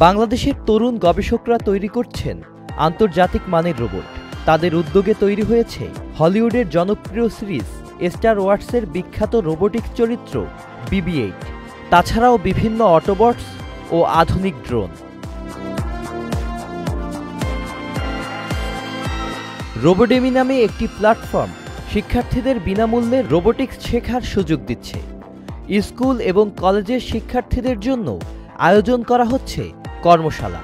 বাংলাদেশের তরুণ গবেষকরা তৈরি করছেন আন্তর্জাতিক মানের রোবট। তাদের উদ্যোগে তৈরি হয়েছে হলিউডের জনপ্রিয় সিরিজ স্টার ওয়ার্সের বিখ্যাত রোবোটিক চরিত্র BB-8, তাছাড়াও বিভিন্ন অটোবটস ও আধুনিক ড্রোন। রোবোডেমি নামে একটি প্ল্যাটফর্ম শিক্ষার্থীদের বিনামূল্যে রোবোটিক্স শেখার সুযোগ দিচ্ছে। স্কুল এবং কলেজের শিক্ষার্থীদের জন্য আয়োজন করা হচ্ছে কর্মশালা,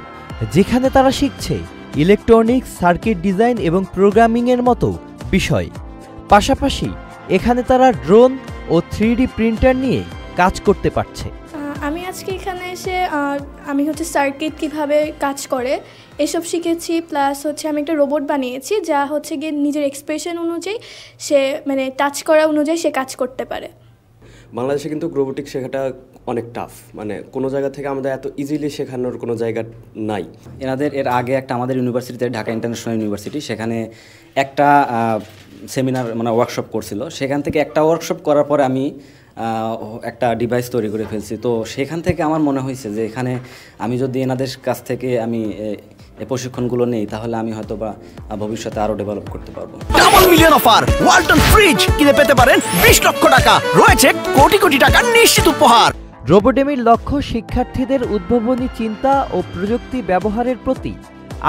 যেখানে তারা শিখছে ইলেকট্রনিক্স, সার্কিট ডিজাইন এবং প্রোগ্রামিংয়ের মতো বিষয়। পাশাপাশি এখানে তারা ড্রোন ও 3D প্রিন্টার নিয়ে কাজ করতে পারছে। আমি আজকে এখানে এসে আমি সার্কিট কিভাবে কাজ করে এসব শিখেছি, প্লাস আমি একটা রোবট বানিয়েছি যা গিয়ে নিজের এক্সপ্রেশন অনুযায়ী সে টাচ করা অনুযায়ী সে কাজ করতে পারে। বাংলাদেশে কিন্তু রোবোটিক্স শেখাটা অনেক টাফ, কোনো জায়গা থেকে আমাদের এত ইজিলি শেখানোর কোনো জায়গা নাই। এর আগে একটা আমাদের ইউনিভার্সিটিতে, ঢাকা ইন্টারন্যাশনাল ইউনিভার্সিটি, সেখানে একটা সেমিনার ওয়ার্কশপ করছিল। সেখান থেকে একটা ওয়ার্কশপ করার পরে আমি একটা ডিভাইস তৈরি করে ফেলছি। তো সেখান থেকে আমার মনে হয়েছে যে এখানে আমি যদি এনাদের কাছ থেকে আমি এই প্রশিক্ষণগুলো নেই, তাহলে আমি হয়তো বা ভবিষ্যতে আরও ডেভেলপ করতে পারবো। Double million offer, Walton fridge কিনে পেতে পারেন 20 লক্ষ টাকা, রয়েছে কোটি কোটি টাকার নিশ্চিত উপহার। রোবোডেমির লক্ষ্য শিক্ষার্থীদের উদ্ভাবনী চিন্তা ও প্রযুক্তি ব্যবহারের প্রতি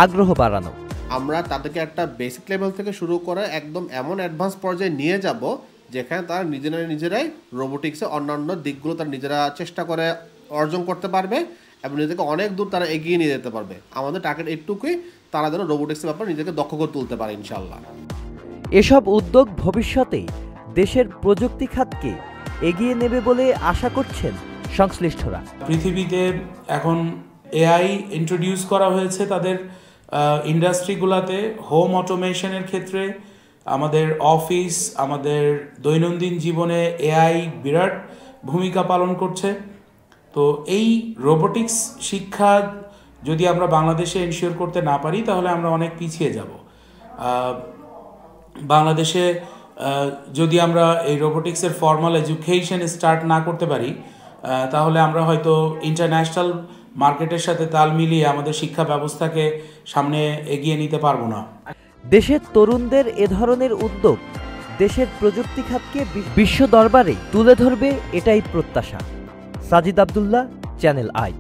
আগ্রহ বাড়ানো। আমরা তাদেরকে একটা বেসিক লেভেল থেকে শুরু করে একদম এমন অ্যাডভান্স পর্যায়ে নিয়ে যাব যেখানে তারা নিজেরাই রোবোটিক্সে অন্যান্য দিকগুলো তারা নিজেরা চেষ্টা করে অর্জন করতে পারবে এবং নিজেকে অনেক দূর তারা এগিয়ে নিয়ে যেতে পারবে। আমাদের টার্গেট এইটুকুই, তারা যেন রোবোটিক্সের ব্যাপারে নিজেকে দক্ষ করে তুলতে পারে ইনশাআল্লাহ। এসব উদ্যোগ ভবিষ্যতে দেশের প্রযুক্তি খাতকে এগিয়ে নেবে বলে আশা করছেন সংশ্লিষ্টরা। পৃথিবীতে এখন AI ইন্ট্রোডিউস করা হয়েছে তাদের ইন্ডাস্ট্রিগুলোতে, হোম অটোমেশনের ক্ষেত্রে, আমাদের অফিস, আমাদের দৈনন্দিন জীবনে AI বিরাট ভূমিকা পালন করছে। তো এই রোবোটিক্স শিক্ষা যদি আমরা বাংলাদেশে এনশিওর করতে না পারি, তাহলে আমরা অনেক পিছিয়ে যাব। বাংলাদেশে যদি আমরা এই রোবোটিক্সের ফর্মাল এডুকেশন স্টার্ট না করতে পারি, তাহলে আমরা হয়তো ইন্টারন্যাশনাল মার্কেটের সাথে তাল মিলিয়ে আমাদের শিক্ষা ব্যবস্থাকে সামনে এগিয়ে নিতে পারবো না। দেশের তরুণদের এ ধরনের উদ্যোগ দেশের প্রযুক্তি খাতকে বিশ্ব দরবারে তুলে ধরবে, এটাই প্রত্যাশা। Sajid Abdullah, channel I.